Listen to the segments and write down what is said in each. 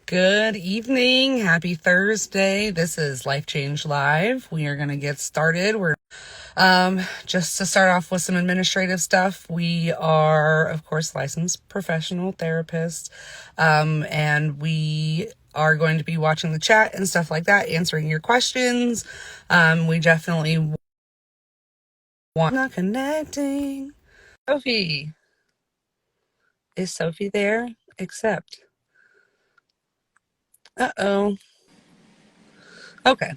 Good evening. Happy Thursday. This is Life Change Live. We are going to get started. We're just to start off with some administrative stuff. We are, of course, licensed professional therapists, and we are going to be watching the chat and stuff like that, answering your questions. We definitely want not connecting. Sophie, is Sophie there? Except, uh-oh. Okay.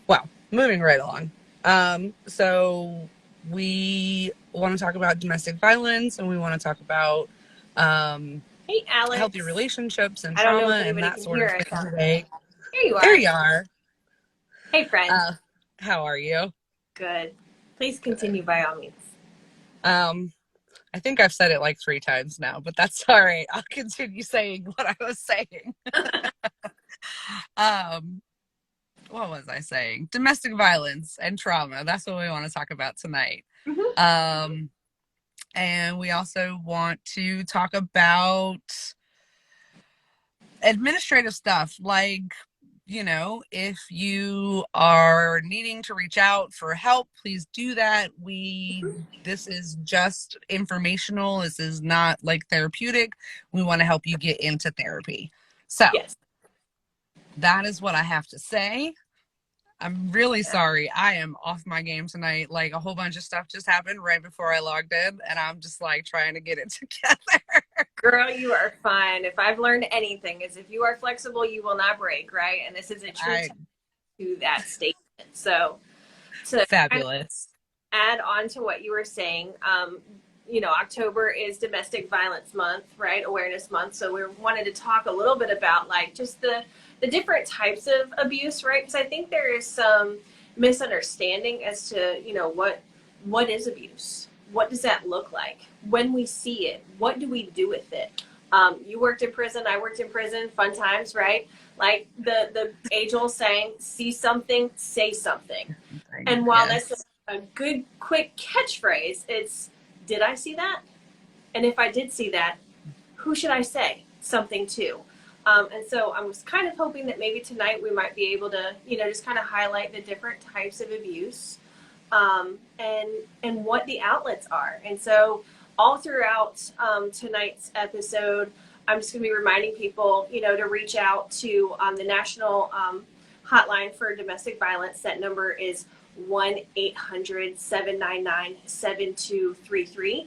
Well, moving right along. So we want to talk about domestic violence, and we want to talk about Hey, healthy Alex. relationships and I don't know if trauma and anybody that can sort of hear us thing on here. today. Here you There are. you are. Hey, friend. Uh, how are you? Good. Please Good. continue by all means. Um, I think I've said it like 3 times now, but that's all right. I'll continue saying what I was saying. um, what was I saying? Domestic violence and trauma. That's what we want to talk about tonight. hmm Um, And we also want to talk about administrative stuff like, if you are needing to reach out for help, please do that. This is just informational. This is not like therapeutic. We want to help you get into therapy. So Yes. that is what I have to say. I'm really sorry. I am off my game tonight. Like a whole bunch of stuff just happened right before I logged in, and I'm just like trying to get it together. Girl, you are fine. If I've learned anything, is if you are flexible, you will not break, right? And this is a true I test to that statement. So, to kind of Fabulous. add on to what you were saying, October is Domestic Violence Month, right? Awareness Month. So we wanted to talk a little bit about like just the different types of abuse, right? Because I think there is some misunderstanding as to what is abuse. What does that look like when we see it? What do we do with it? You worked in prison. I worked in prison. Fun times, right? Like the age old saying, "See something, say something." And while that's Yes. a good quick catchphrase, it's did I see that? And if I did see that, who should I say something to? And so I was kind of hoping that maybe tonight we might be able to, just kind of highlight the different types of abuse, and what the outlets are. And so all throughout tonight's episode, I'm just going to be reminding people, to reach out to the national hotline for domestic violence. That number is 1-800-799-7233.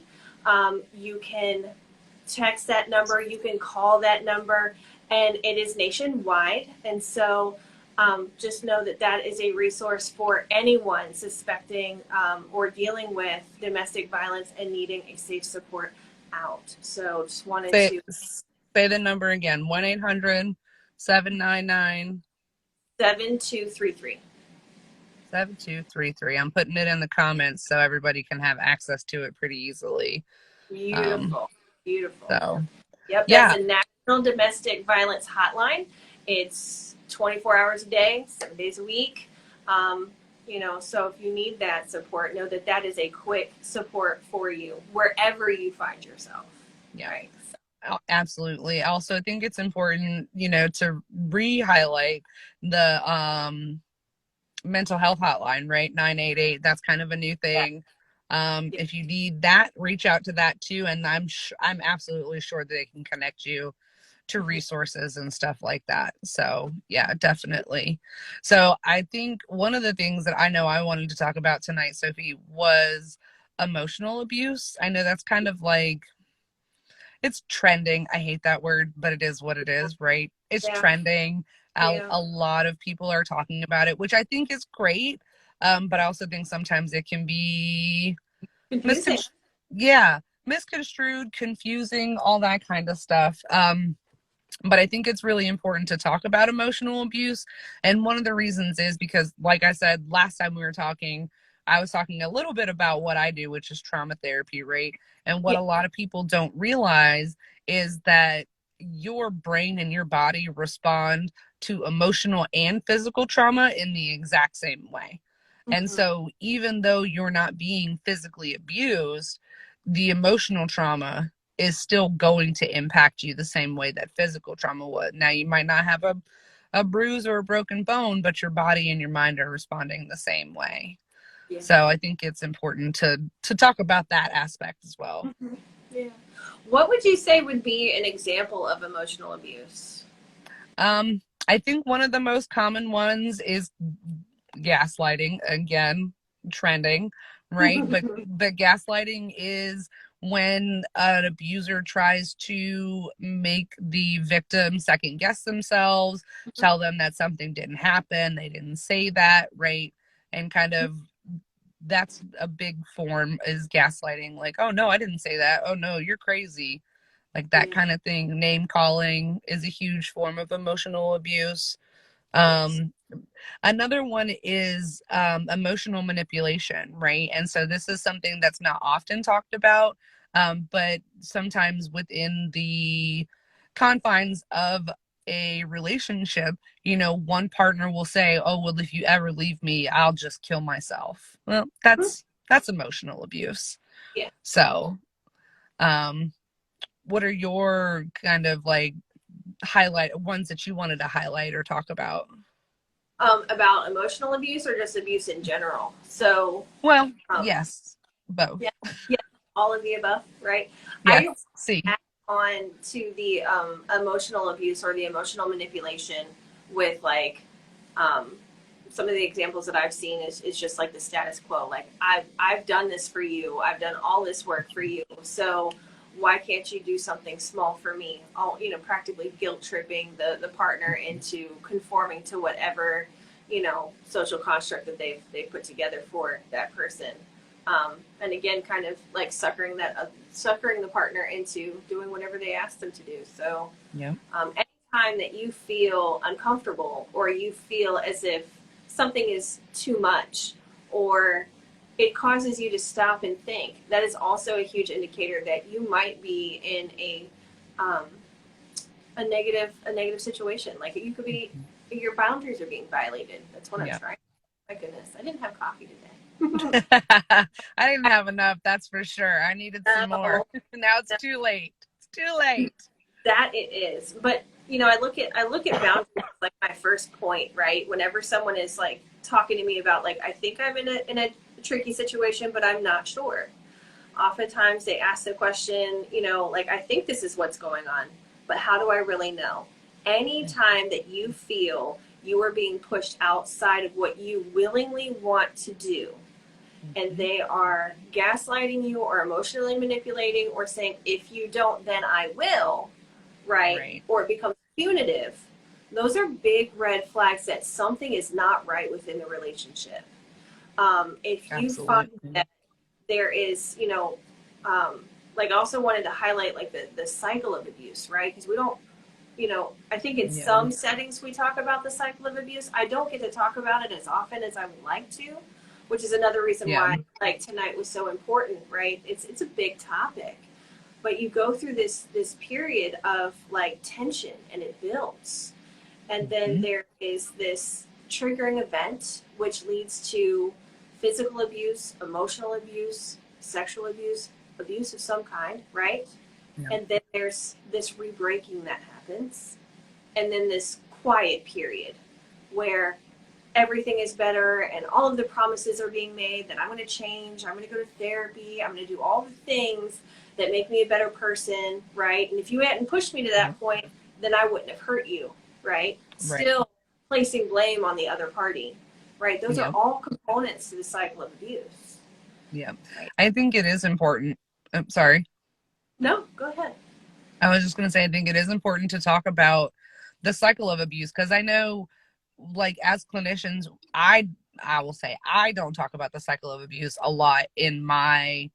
You can text that number, you can call that number, and it is nationwide. And so just know that that is a resource for anyone suspecting or dealing with domestic violence and needing a safe support out. So just wanted Say to say the number again. 1-800-799-7233. 7233. I'm putting it in the comments so everybody can have access to it pretty easily. Um, Beautiful. Beautiful. so Yep, that's yeah, a national domestic violence hotline. It's 24 hours a day, 7 days a week. So if you need that support, know that that is a quick support for you wherever you find yourself. yeah, Right. absolutely. I also think it's important, to re-highlight the mental health hotline, right? 988. That's kind of a new Yeah. thing. If you need that, reach out to that too, and I'm absolutely sure that they can connect you to resources and stuff like that. So yeah, definitely. So I think one of the things that I know I wanted to talk about tonight, Sophie, was emotional abuse. I know that's kind of like it's trending. I hate that word, but it is what it is, right? It's Yeah. trending. Yeah. A lot of people are talking about it, which I think is great. But I also think sometimes it can be Confusing. misconstrued. Yeah, misconstrued, confusing, all that kind of stuff. But I think it's really important to talk about emotional abuse. And one of the reasons is because, like I said, last time we were talking, I was talking a little bit about what I do, which is trauma therapy, right? And what Yeah. a lot of people don't realize is that your brain and your body respond to emotional and physical trauma in the exact same way. And Mhm. so, even though you're not being physically abused, the emotional trauma is still going to impact you the same way that physical trauma would. Now, you might not have a bruise or a broken bone, but your body and your mind are responding the same way. Yeah. So I think it's important to talk about that aspect as well. Mm-hmm. Yeah. What would you say would be an example of emotional abuse? I think one of the most common ones is gaslighting, again, trending, right? But gaslighting is when an abuser tries to make the victim second guess themselves, tell them that something didn't happen, they didn't say that, right? And kind of that's a big form is gaslighting, like, oh no, I didn't say that, oh no, you're crazy, like that Yeah. kind of thing. Name calling is a huge form of emotional abuse. Yes. um Another one is emotional manipulation, right? And so this is something that's not often talked about, but sometimes within the confines of a relationship, one partner will say, oh, well, if you ever leave me, I'll just kill myself. Well, that's emotional abuse. Yeah. So, um, what are your kind of like highlight ones that you wanted to highlight or talk about? About emotional abuse or just abuse in general. So, Well, um, yes, both. yeah, yeah, all of the above, right? I Yes. See. add on to the emotional abuse or the emotional manipulation with like um, some of the examples that I've seen is just like the status quo. Like I've done this for you. I've done all this work for you. So why can't you do something small for me? All practically guilt tripping the partner into conforming to whatever social construct that they've put together for that person. And again, kind of like suckering the partner into doing whatever they ask them to do. So Yeah. anytime that you feel uncomfortable or you feel as if something is too much or it causes you to stop and think, that is also a huge indicator that you might be in um, a negative situation. Like you could be, your boundaries are being violated. That's what I'm Yeah. trying. My goodness, I didn't have coffee today. I didn't have enough, that's for sure. I needed some more. No, Now it's too late. It's too late. that it is. But I look at boundaries like my first point, right? Whenever someone is like talking to me about like I think I'm in a tricky situation, but I'm not sure. Oftentimes they ask the question, like I think this is what's going on, but how do I really know? Anytime that you feel you are being pushed outside of what you willingly want to do, and they are gaslighting you or emotionally manipulating or saying, if you don't, then I will, right? Right. Or it becomes punitive. Those are big red flags that something is not right within the relationship. If you find Absolutely. that there is, like I also wanted to highlight like the cycle of abuse, right? Because we don't, I think in Yeah. some settings we talk about the cycle of abuse. I don't get to talk about it as often as I would like to, which is another reason Yeah. why like tonight was so important, right? It's a big topic, but you go through this period of like tension and it builds, and then Mhm. there is this triggering event which leads to physical abuse, emotional abuse, sexual abuse, abuse of some kind, right? Yeah. And then there's this re-breaking that happens, and then this quiet period where everything is better and all of the promises are being made that I'm going to change, I'm going to go to therapy, I'm going to do all the things that make me a better person, right? And if you hadn't pushed me to Yeah. that point, then I wouldn't have hurt you, right? Right. Still placing blame on the other party, right? Those are Yeah. all components to the cycle of abuse, Yeah. right? I think it is important. I'm sorry. No, go ahead. I was just going to say, I think it is important to talk about the cycle of abuse because I know, like, as clinicians, I will say I don't talk about the cycle of abuse a lot in my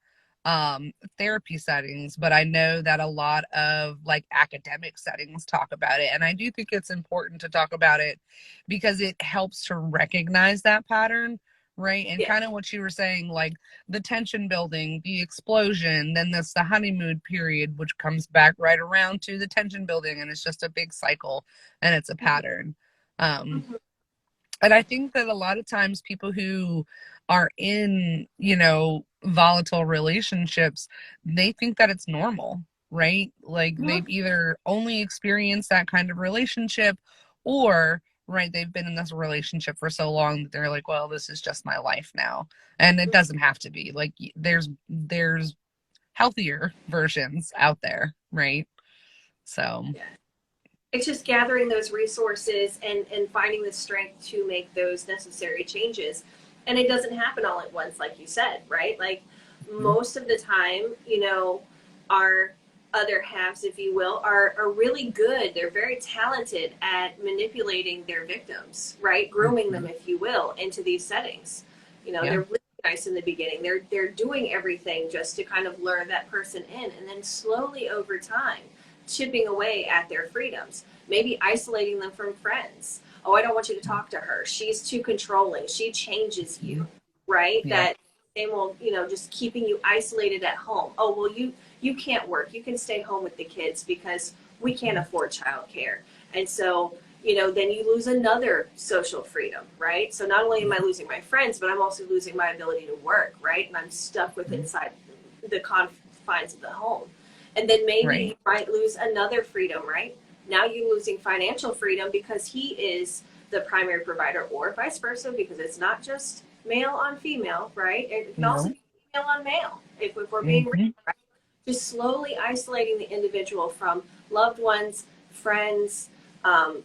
therapy settings, but I know that a lot of like academic settings talk about it, and I do think it's important to talk about it because it helps to recognize that pattern, right? And Yeah. kind of what you were saying, like the tension building, the explosion, then there's the honeymoon period, which comes back right around to the tension building, and it's just a big cycle and it's a pattern. Um, Mhm. and I think that a lot of times people who are in, volatile relationships, they think that it's normal. right? Like Mhm. they've either only experienced that kind of relationship, or right, they've been in this relationship for so long that they're like, well, this is just my life now. And it doesn't have to be. Like there's healthier versions out there, right? So, Yeah. It's just gathering those resources and finding the strength to make those necessary changes. And it doesn't happen all at once, like you said, right? Like most of the time, our other halves, if you will, are really good. They're very talented at manipulating their victims, right? Grooming them, mm-hmm. if you will, into these settings. Yeah. They're really nice in the beginning. They're doing everything just to kind of lure that person in, and then slowly over time chipping away at their freedoms, maybe isolating them from friends. Oh, I don't want you to talk to her. She's too controlling. She changes you, right? Yep. That they will, just keeping you isolated at home. Oh, well, you can't work. You can stay home with the kids because we can't afford childcare. And so, then you lose another social freedom, right? So not only am I losing my friends, but I'm also losing my ability to work, right? And I'm stuck with inside the confines of the home. And then maybe you Right. might lose another freedom, right? Now you're losing financial freedom because he is the primary provider, or vice versa, because it's not just male on female, right? It can also No. be female on male, if we're being real, Mm-hmm. right? Just slowly isolating the individual from loved ones, friends,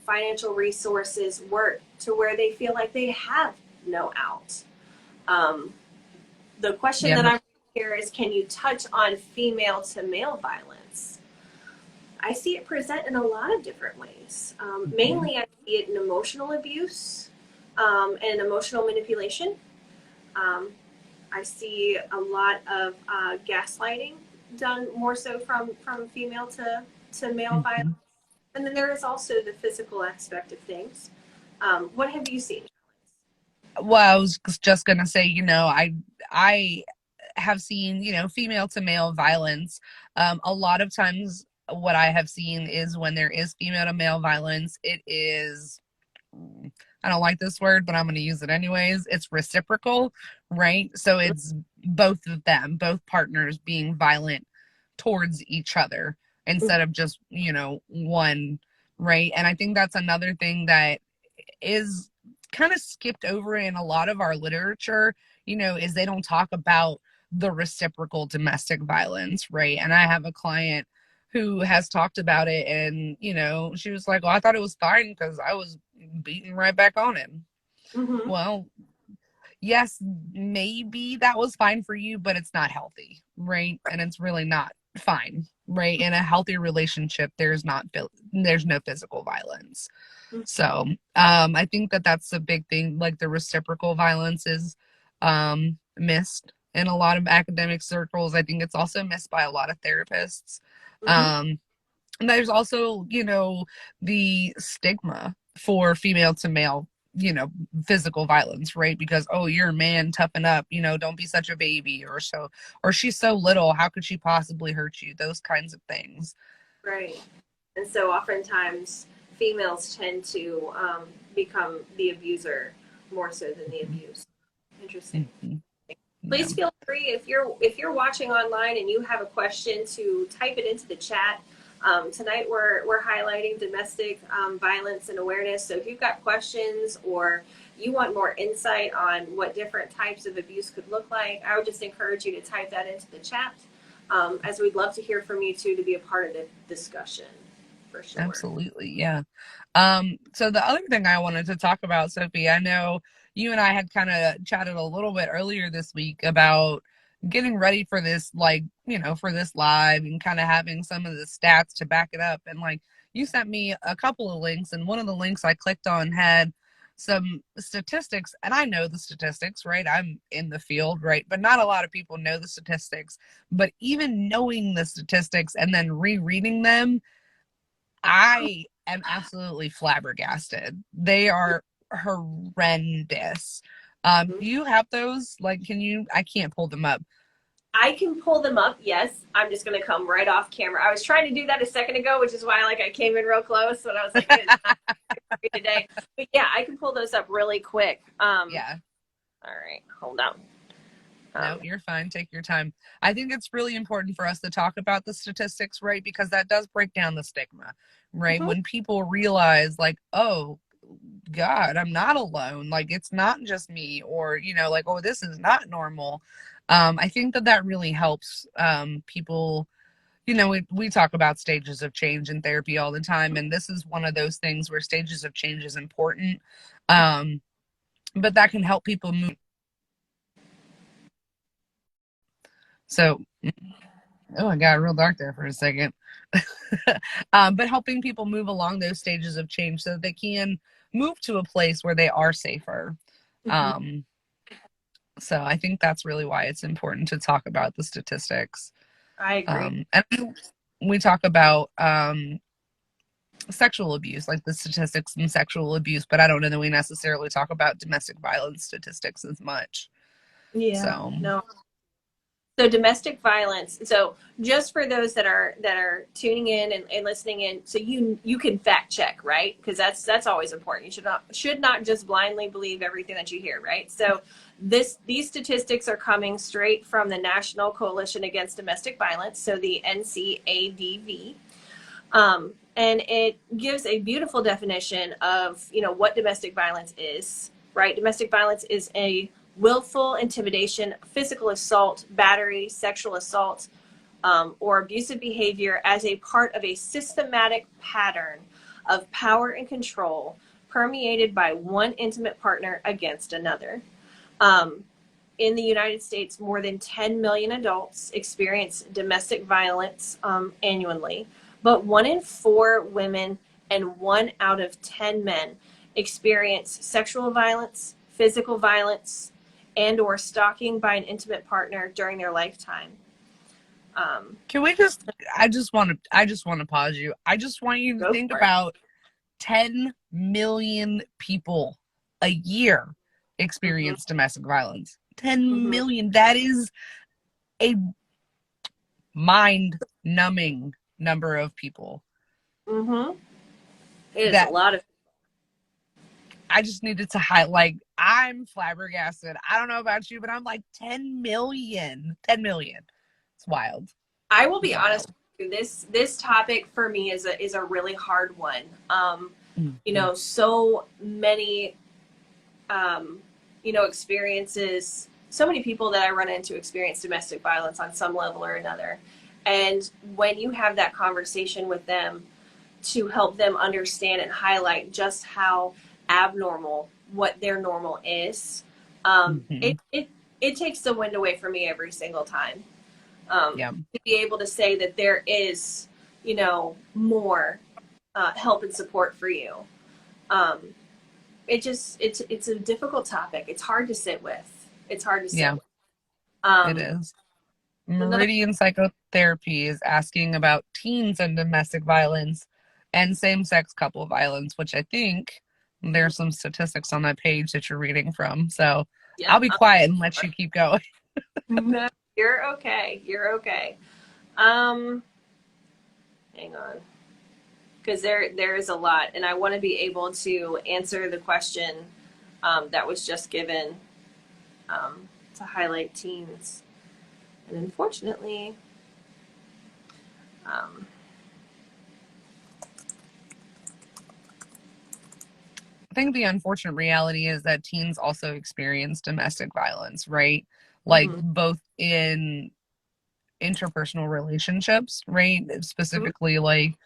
financial resources, work, to where they feel like they have no out. Um, the question that Yeah. I'm here is, can you touch on female to male violence? I see it present in a lot of different ways. Mm-hmm. Mainly, I see it in emotional abuse and emotional manipulation. Um, I see a lot of gaslighting done more so from female to male violence. Mm-hmm. And then there is also the physical aspect of things. What have you seen? Well, I was just gonna say, I have seen, female to male violence. A lot of times, what I have seen is when there is female to male violence, it is, I don't like this word, but I'm going to use it anyways. It's reciprocal, right? So it's both of them, both partners being violent towards each other instead of just, one, right? And I think that's another thing that is kind of skipped over in a lot of our literature, is they don't talk about the reciprocal domestic violence, right? And I have a client who has talked about it, and she was like, well, I thought it was fine because I was beating right back on him. Mm-hmm. Well, yes, maybe that was fine for you, but it's not healthy, right? And it's really not fine, right? In a healthy relationship, there's no physical violence. So I think that that's a big thing. Like the reciprocal violence is missed in a lot of academic circles. I think it's also missed by a lot of therapists. Mm-hmm. Um, and there's also, the stigma for female to male, physical violence, right? Because, oh, you're a man, toughen up, don't be such a baby, or she's so little, how could she possibly hurt you? Those kinds of things. Right. And so oftentimes females tend to become the abuser more so than the abused. Interesting. Mm-hmm. Yeah. Please feel free, if you're watching online and you have a question, to type it into the chat. Tonight we're highlighting domestic violence and awareness. So if you've got questions or you want more insight on what different types of abuse could look like, I would just encourage you to type that into the chat. As we'd love to hear from you too, to be a part of the discussion, for sure. Absolutely, yeah. So the other thing I wanted to talk about, Sophie, I know you and I had kind of chatted a little bit earlier this week about getting ready for this, like, for this live, and kind of having some of the stats to back it up. And like, you sent me a couple of links, and one of the links I clicked on had some statistics, and I know the statistics, right? I'm in the field, right? But not a lot of people know the statistics. But even knowing the statistics and then rereading them, I am absolutely flabbergasted. They are horrendous. Mhm. Do you have those? Like, I can't pull them up. I can pull them up. Yes, I'm just going to come right off camera. I was trying to do that a second ago, which is why I came in real close, but I was like, it's not today. But yeah, I can pull those up really quick. Yeah. All right, hold on. No, Um, you're fine. Take your time. I think it's really important for us to talk about the statistics, right? Because that does break down the stigma, right? mhm. When people realize, like, oh, God, I'm not alone. Like, it's not just me, or, like, oh, this is not normal. I think that that really helps people. We talk about stages of change in therapy all the time, and this is one of those things where stages of change is important. But that can help people move. So, oh, I got real dark there for a second. But helping people move along those stages of change so that they can move to a place where they are safer. Mhm. Um, so I think that's really why it's important to talk about the statistics. I agree. And we talk about sexual abuse, like the statistics in sexual abuse, but I don't know that we necessarily talk about domestic violence statistics as much. Yeah. So, No. So domestic violence. So just for those that are tuning in and listening in, so you can fact check, right? Because that's always important. You should not just blindly believe everything that you hear, right? So these statistics are coming straight from the National Coalition Against Domestic Violence, so the NCADV. And it gives a beautiful definition of what domestic violence is, right? Domestic violence is a willful intimidation, physical assault, battery, sexual assault, or abusive behavior as a part of a systematic pattern of power and control permeated by one intimate partner against another. Um, in the United States, more than 10 million adults experience domestic violence annually, but 1 in 4 women and 1 out of 10 men experience sexual violence, physical violence, and/or stalking by an intimate partner during their lifetime. Um, can we just I just want to pause you. I just want you to go think for it. about 10 million people a year Mm-hmm, experience domestic violence. 10 mm-hmm, million. That is a mind numbing number of people. mm-hmm. It is a That lot of. I just needed to highlight. Like, I'm flabbergasted. I don't know about you, but I'm like 10 million. 10 million. It's wild. I will It's be honest wild. with you. This topic for me is a really hard one. Mm-hmm. So many experiences. So many people that I run into experience domestic violence on some level or another. And when you have that conversation with them to help them understand and highlight just how abnormal what their normal is, Mm-hmm. it takes the wind away from me every single time. Yeah. To be able to say that there is, more help and support for you. Um, it's a difficult topic. It's hard to sit with. It's hard to sit Yeah, with. it Um, is. another. Meridian Psychotherapy is asking about teens and domestic violence and same sex couple violence, which I think there's some statistics on that page that you're reading from. So Yeah. I'll be quiet and let you keep going. No, you're okay. You're okay. Um, Hang on, because there is a lot, and I want to be able to answer the question that was just given to highlight teens, and unfortunately. Um, I think the unfortunate reality is that teens also experience domestic violence, right? Like mhm, both in interpersonal relationships, right? mhm, Specifically, like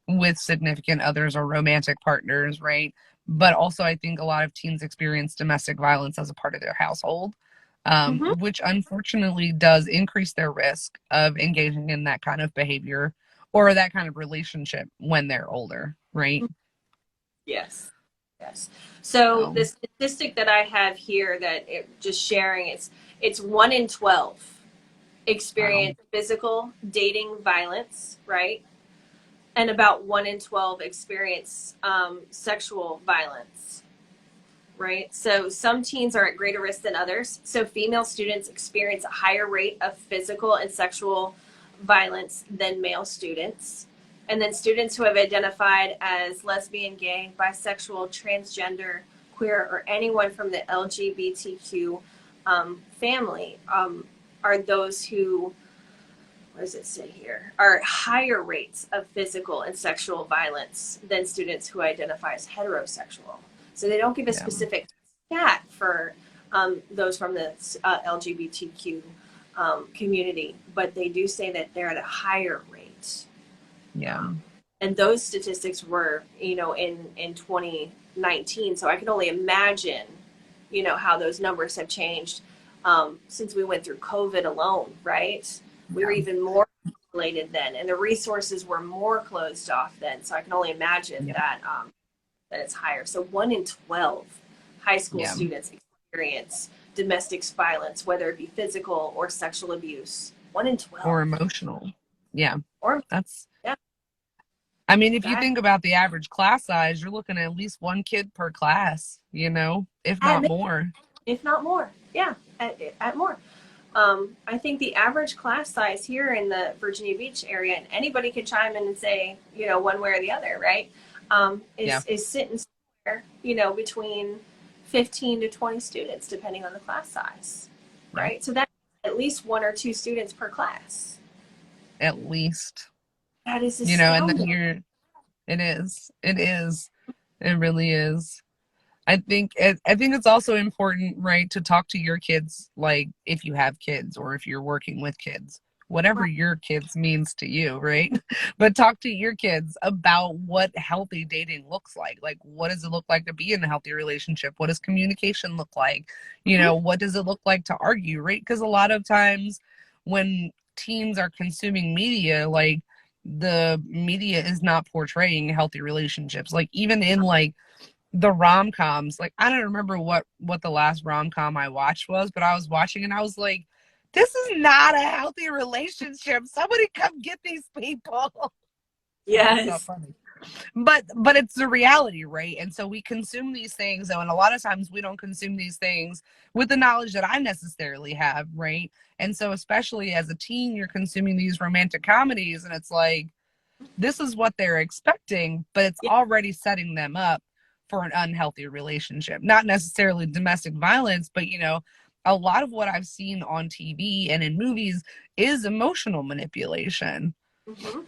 with significant others or romantic partners, right? But also, I think a lot of teens experience domestic violence as a part of their household, mhm. which unfortunately does increase their risk of engaging in that kind of behavior or that kind of relationship when they're older, right? Yes. Yes. So So, the statistic that I have here that just sharing it's 1 in 12 wow. experience physical dating violence, right? And about 1 in 12 experience sexual violence, right? So some teens are at greater risk than others. So female students experience a higher rate of physical and sexual violence than male students. And then students who have identified as lesbian, gay, bisexual, transgender, queer, or anyone from the LGBTQ family are those who, what does it say here, are higher rates of physical and sexual violence than students who identify as heterosexual. So they don't give a Yeah. specific stat for those from the LGBTQ community, but they do say that they're at a higher rate. Yeah. And those statistics were, in 2019. So I can only imagine, how those numbers have changed since we went through COVID alone, right? We were Yeah. even more isolated then, and the resources were more closed off then. So I can only imagine Yeah. that it's higher. So 1 in 12 high school Yeah. students experience domestic violence, whether it be physical or sexual abuse. 1 in 12, Or emotional. Yeah. or That's, yeah, I mean, if you that think about the average class size, you're looking at least one kid per class, if not at more. if not more. Yeah, at more. I think the average class size here in the Virginia Beach area, and anybody could chime in and say, one way or the other, right? Yeah. Is sitting somewhere, between 15 to 20 students, depending on the class size, Right. right? So that's at least 1 or 2 students per class. At least, That is and then astounding. it is. It is. It really is. I think it's also important, right, to talk to your kids, like if you have kids or if you're working with kids, whatever Right. your kids means to you, right? But talk to your kids about what healthy dating looks like. Like, what does it look like to be in a healthy relationship? What does communication look like? Mhm. What does it look like to argue, right? Because a lot of times when teens are consuming media, like the media is not portraying healthy relationships. Like even in like the rom-coms, like I don't remember what the last rom-com I watched was, but I was watching and I was like, this is not a healthy relationship. Somebody come get these people. So it's not Yes. funny. But it's the reality, right? And so we consume these things, and a lot of times we don't consume these things with the knowledge that I necessarily have, right? And so especially as a teen, you're consuming these romantic comedies and it's like this is what they're expecting, but it's Yeah. already setting them up for an unhealthy relationship. Not necessarily domestic violence, but a lot of what I've seen on TV and in movies is emotional manipulation. Mm-hmm.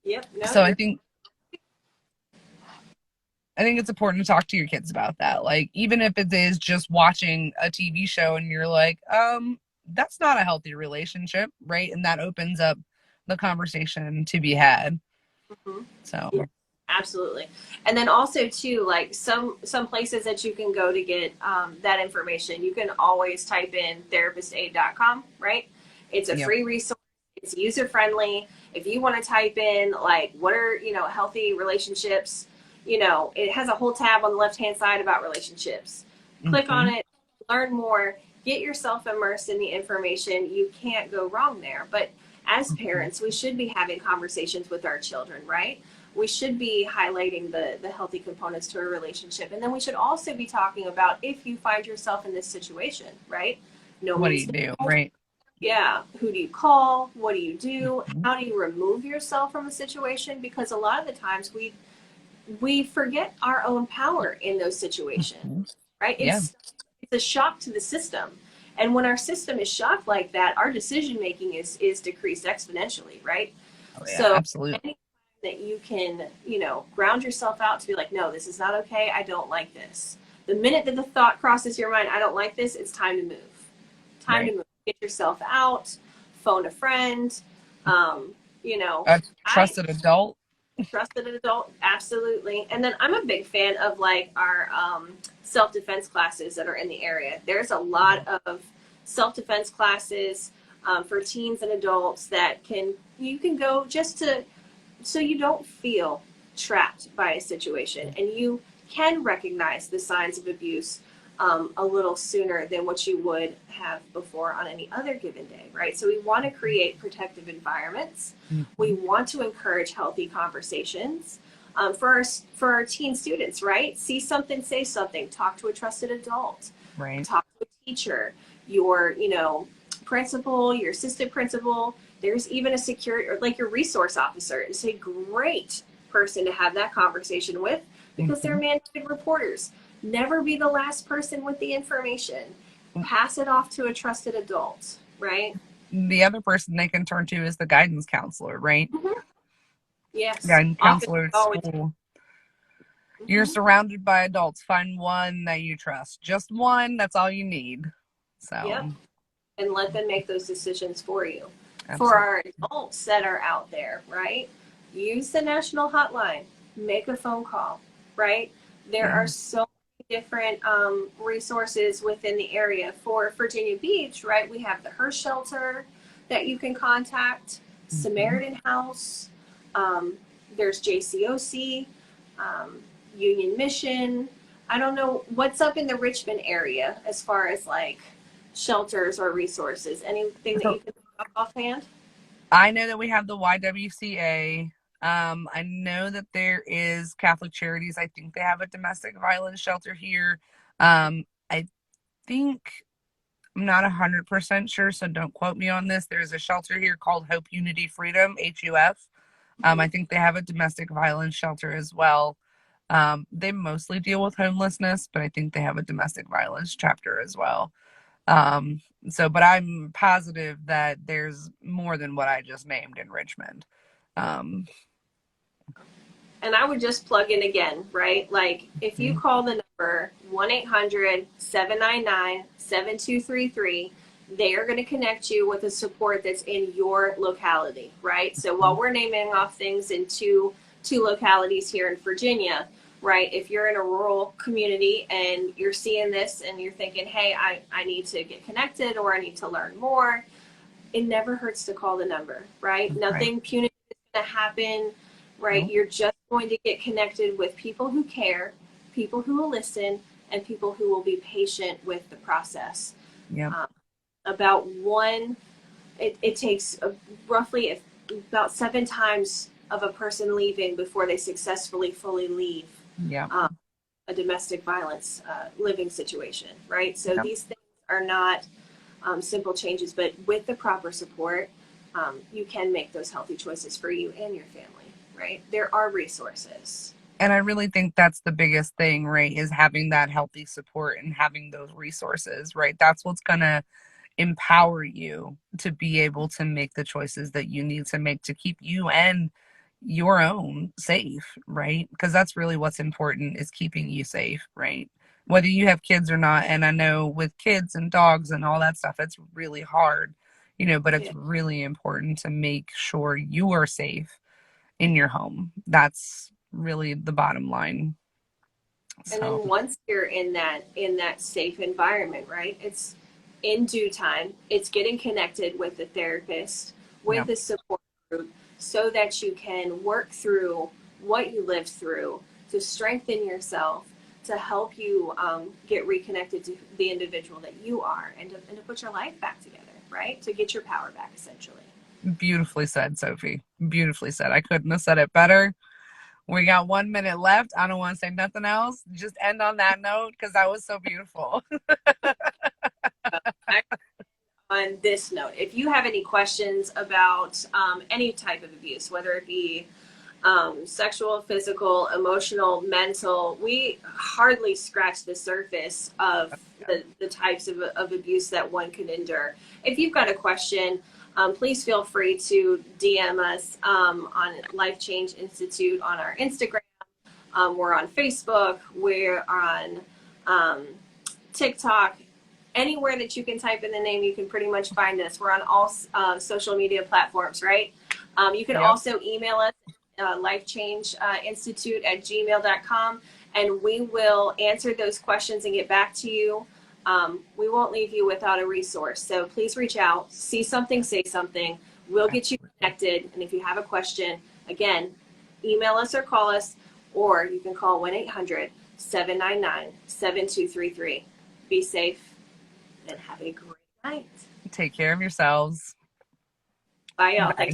Yep. No, So you're I think it's important to talk to your kids about that. Like even if it is just watching a TV show and you're like, that's not a healthy relationship, right? And that opens up the conversation to be had. mhm. Yeah, So, absolutely. And then also too, like some places that you can go to get that information, you can always type in therapistaid.com, right? It's a yep. free resource. It's user friendly. If you want to type in like what are healthy relationships, it has a whole tab on the left hand side about relationships. Click on Hmm. it, learn more, get yourself immersed in the information. You can't go wrong there. But as Hmm. parents, we should be having conversations with our children, right? We should be highlighting the healthy components to a relationship. And then we should also be talking about if you find yourself in this situation, right? No What do you means do, no. right? Yeah. Who do you call? What do you do? Mhm. How do you remove yourself from a situation? Because a lot of the times we forget our own power in those situations, Mhm. right? Yeah. It's a shock to the system. And when our system is shocked like that, our decision making is decreased exponentially, right? Oh yeah, So absolutely. anytime that you can, ground yourself out to be like, no, this is not okay. I don't like this. The minute that the thought crosses your mind, I don't like this, it's time to move. Time to Right. move. Get yourself out, phone a friend. Um, you know, A I trusted adult. trusted an adult, absolutely. And then I'm a big fan of like our self defense classes that are in the area. There's a lot of self defense classes for teens and adults that you can go just to so you don't feel trapped by a situation and you can recognize the signs of abuse a little sooner than what you would have before on any other given day, right? So we want to create protective environments. We Mhm. want to encourage healthy conversations for our teen students, right? See something, say something, talk to a trusted adult, Right. talk to a teacher, your principal, your assistant principal. There's even a security or like your resource officer. It's a great person to have that conversation with because they're Hmm. mandated reporters. Never be the last person with the information. pass it off to a trusted adult, right? The other person they can turn to is the guidance counselor, right? Mm-hmm. Yes, Guidance often counselor at always. school. You're Mm-hmm. surrounded by adults. Find one that you trust. Just one, that's all you need. So, Yep, and let them make those decisions for you. For absolutely. our adults that are out there, right? Use the national hotline, make a phone call, right? There Yeah. are so many different resources within the area. For Virginia Beach, right, we have the Hearst Shelter that you can contact, Mm-hmm. Samaritan House, um, there's JCOC, um, Union Mission. I don't know what's up in the Richmond area as far as like shelters or resources? Anything that So you can think of offhand? I know that we have the YWCA. I know that there is Catholic Charities. I think they have a domestic violence shelter here. I think I'm not 100% sure, so don't quote me on this. There's a shelter here called Hope Unity Freedom, HUF. I Mhm. think they have a domestic violence shelter as well. They mostly deal with homelessness, but I think they have a domestic violence chapter as well. Um, but I'm positive that there's more than what I just named in Richmond. Um, And I would just plug in again, right? Like if you mhm. call the number 1-800-799-7233, they are going to connect you with a support that's in your locality, right? So while we're naming off things in two localities here in Virginia, right? If you're in a rural community and you're seeing this and you're thinking, hey, I need to get connected or I need to learn more, it never hurts to call the number, right? Right. Nothing punitive is going to happen, right? Nope. You're just going to get connected with people who care, people who will listen, and people who will be patient with the process. Yep. Um, about one, it takes roughly about 7 times of a person leaving before they successfully fully leave Yep. um, a domestic violence living situation, right? So Yep. these things are not simple changes, but with the proper support, you can make those healthy choices for you and your family, right? There are resources. And I really think that's the biggest thing, right? Is having that healthy support and having those resources, right? That's what's going to empower you to be able to make the choices that you need to make to keep you and your own safe, right? Because that's really what's important is keeping you safe, right? Whether you have kids or not. And I know with kids and dogs and all that stuff, it's really hard, but it's Yeah. really important to make sure you are safe in your home. That's really the bottom line. And So, then once you're in that safe environment, right? It's in due time. It's getting connected with a therapist, yeah, with a support group, so that you can work through what you lived through to strengthen yourself, to help you get reconnected to the individual that you are, and to put your life back together, right? To get your power back, essentially. beautifully said, Sophie. Beautifully said. I couldn't have said it better. We got 1 minute left. I don't want to say nothing else. Just end on that note because that was so beautiful. On this note, if you have any questions about any type of abuse, whether it be sexual, physical, emotional, mental, we hardly scratch the surface of the types of abuse that one can endure. If you've got a question, please feel free to DM us on Life Change Institute on our Instagram. We're on Facebook. We're on um, TikTok. Anywhere that you can type in the name, you can pretty much find us. We're on all social media platforms, right? You can Yep. also email us, lifechangeinstitute at gmail.com, and we will answer those questions and get back to you. We won't leave you without a resource. So please reach out, see something, say something. We'll get you Absolutely. connected. And if you have a question, again, email us or call us, or you can call 1-800-799-7233. Be safe and have a great night. Take care of yourselves. Bye, y'all. Thanks Bye. for